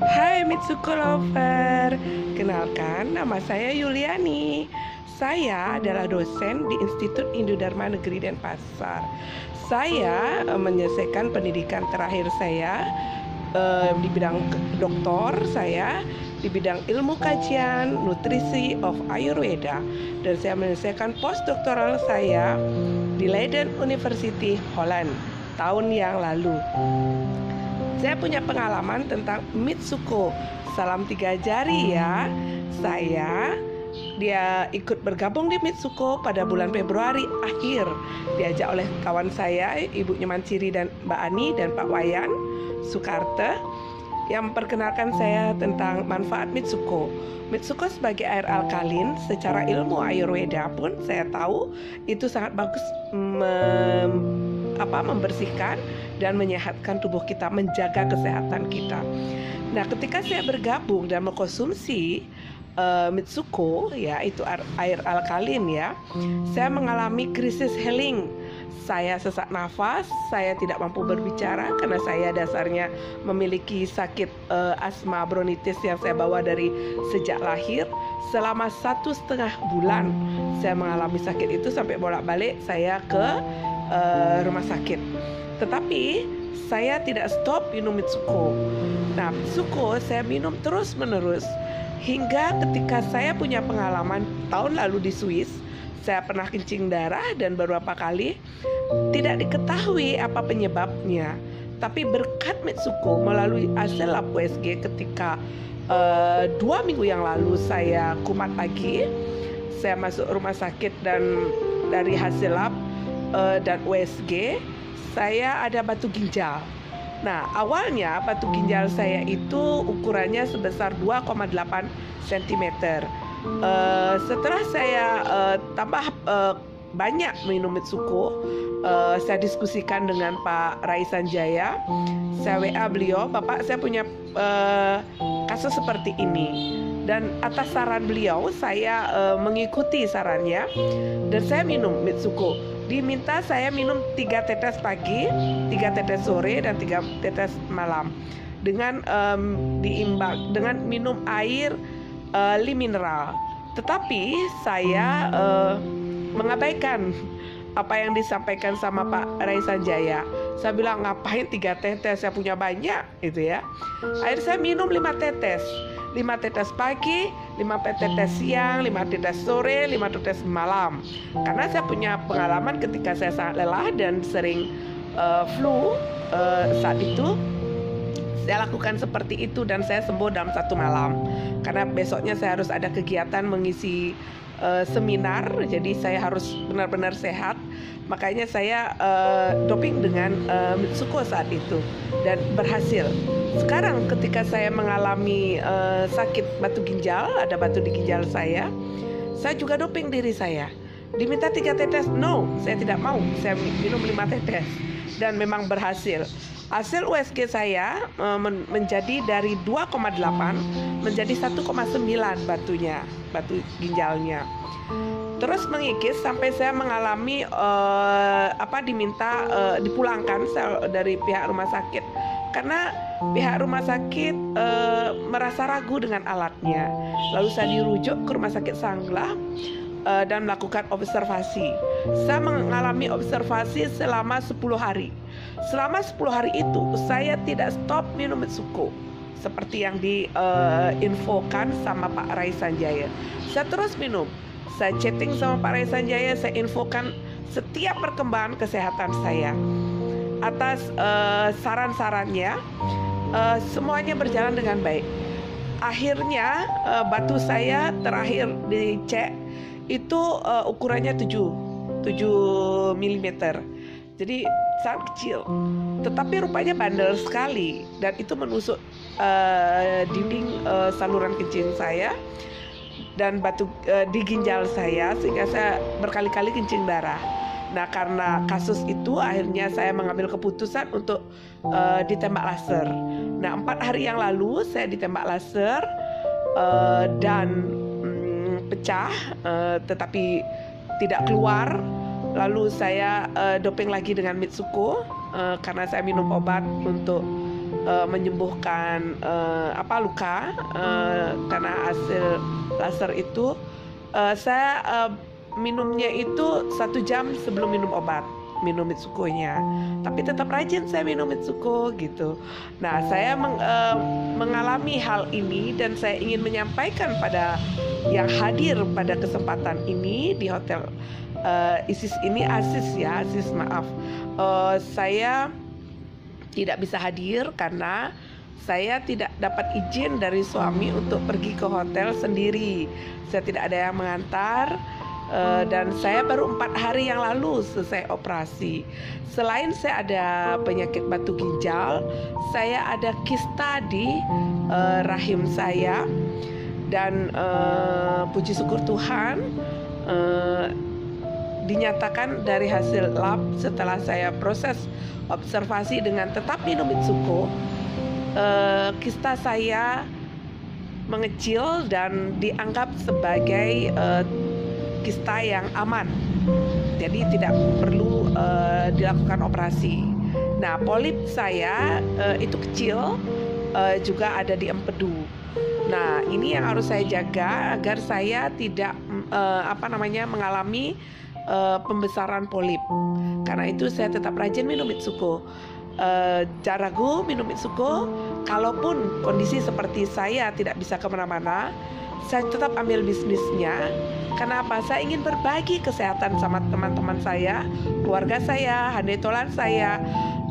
Hai Mitsuko Lover, kenalkan nama saya Yuliani. Saya adalah dosen di Institut Hindu Dharma Negeri Denpasar. Saya menyelesaikan pendidikan terakhir saya di bidang doktor saya di bidang ilmu kajian nutrisi of Ayurveda, dan saya menyelesaikan postdoktoral saya di Leiden University Holland tahun yang lalu. Saya punya pengalaman tentang Mitsuko, salam 3 jari ya. Dia ikut bergabung di Mitsuko pada bulan Februari akhir. Diajak oleh kawan saya, Ibu Nyemanciri dan Mbak Ani dan Pak Wayan Sukarte, yang memperkenalkan saya tentang manfaat Mitsuko. Mitsuko sebagai air alkalin, secara ilmu Ayurveda pun saya tahu itu sangat bagus membersihkan dan menyehatkan tubuh kita, menjaga kesehatan kita. Nah, ketika saya bergabung dan mengkonsumsi Mitsuko, ya itu air alkalin ya, saya mengalami krisis healing. Saya sesak nafas, saya tidak mampu berbicara karena saya dasarnya memiliki sakit asma bronkitis yang saya bawa dari sejak lahir. Selama 1,5 bulan saya mengalami sakit itu, sampai bolak-balik saya ke rumah sakit. Tetapi saya tidak stop minum Mitsuko. Nah, Mitsuko saya minum terus-menerus hingga ketika saya punya pengalaman tahun lalu di Swiss. Saya pernah kencing darah dan beberapa kali tidak diketahui apa penyebabnya. Tapi berkat Mitsuko melalui hasil lab USG ketika 2 minggu yang lalu saya kumat lagi. Saya masuk rumah sakit dan dari hasil lab dan USG saya ada batu ginjal. Nah, awalnya batu ginjal saya itu ukurannya sebesar 2,8 cm. Setelah saya tambah banyak minum Mitsuko, saya diskusikan dengan Pak Rai Sanjaya. Saya WA beliau, Bapak saya punya kasus seperti ini. Dan atas saran beliau saya mengikuti sarannya dan saya minum Mitsuko. Diminta saya minum 3 tetes pagi, 3 tetes sore, dan 3 tetes malam dengan diimbang dengan minum air 5 mineral. Tetapi saya mengabaikan apa yang disampaikan sama Pak Rai Sanjaya. Saya bilang, ngapain 3 tetes, saya punya banyak gitu ya. Akhirnya saya minum 5 tetes. 5 tetes pagi, 5 tetes siang, 5 tetes sore, 5 tetes malam. Karena saya punya pengalaman ketika saya sangat lelah dan sering flu saat itu. Saya lakukan seperti itu dan saya sembuh dalam 1 malam. Karena besoknya saya harus ada kegiatan mengisi seminar, jadi saya harus benar-benar sehat. Makanya saya doping dengan Mitsuko saat itu dan berhasil. Sekarang ketika saya mengalami sakit batu ginjal, ada batu di ginjal saya juga doping diri saya. Diminta 3 tetes, no, saya tidak mau. Saya minum 5 tetes dan memang berhasil. Hasil USG saya menjadi dari 2,8 menjadi 1,9 batu ginjalnya. Terus mengikis sampai saya mengalami diminta dipulangkan dari pihak rumah sakit karena pihak rumah sakit merasa ragu dengan alatnya. Lalu saya dirujuk ke rumah sakit Sanglah dan melakukan observasi. Saya mengalami observasi selama 10 hari. Selama 10 hari itu saya tidak stop minum Mitsuko seperti yang diinfokan sama Pak Rai Sanjaya. Saya terus minum. Saya chatting sama Pak Rai Sanjaya, saya infokan setiap perkembangan kesehatan saya. Atas saran-sarannya, semuanya berjalan dengan baik. Akhirnya batu saya terakhir dicek itu ukurannya 7 mm. Jadi sangat kecil. Tetapi rupanya bandel sekali dan itu menusuk dinding saluran kencing saya dan batu di ginjal saya sehingga saya berkali-kali kencing darah. Nah, karena kasus itu akhirnya saya mengambil keputusan untuk ditembak laser. Nah, 4 hari yang lalu saya ditembak laser dan pecah tetapi tidak keluar. Lalu saya doping lagi dengan Mitsuko karena saya minum obat untuk menyembuhkan luka karena hasil laser itu. Saya minumnya itu 1 jam sebelum minum obat, minum Mitsuko-nya. Tapi tetap rajin saya minum Mitsuko gitu. Nah, saya mengalami hal ini dan saya ingin menyampaikan pada yang hadir pada kesempatan ini di hotel Aziz maaf. Saya tidak bisa hadir karena saya tidak dapat izin dari suami untuk pergi ke hotel sendiri. Saya tidak ada yang mengantar. Dan saya baru 4 hari yang lalu selesai operasi. Selain saya ada penyakit batu ginjal, saya ada kista di rahim saya. Dan puji syukur Tuhan, dinyatakan dari hasil lab setelah saya proses observasi dengan tetap minum Mitsuko, kista saya mengecil dan dianggap sebagai kista yang aman, jadi tidak perlu dilakukan operasi. Nah, polip saya itu kecil, juga ada di empedu. Nah, ini yang harus saya jaga agar saya tidak mengalami pembesaran polip. Karena itu saya tetap rajin minum Mitsuko. Jangan ragu minum Mitsuko. Kalaupun kondisi seperti saya tidak bisa kemana-mana, saya tetap ambil bisnisnya. Kenapa? Saya ingin berbagi kesehatan sama teman-teman saya, keluarga saya, handetolan saya,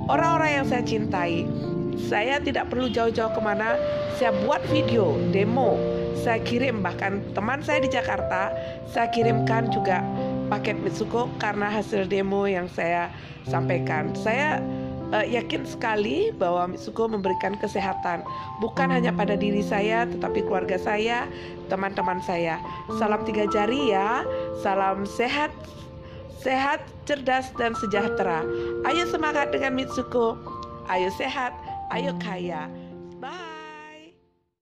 orang-orang yang saya cintai. Saya tidak perlu jauh-jauh kemana. Saya buat video demo, saya kirim, bahkan teman saya di Jakarta saya kirimkan juga paket Mitsuko karena hasil demo yang saya sampaikan. Saya yakin sekali bahwa Mitsuko memberikan kesehatan bukan hanya pada diri saya, tetapi keluarga saya, teman-teman saya. Salam 3 jari ya. Salam sehat, cerdas dan sejahtera. Ayo semangat dengan Mitsuko. Ayo sehat, ayo kaya. Bye.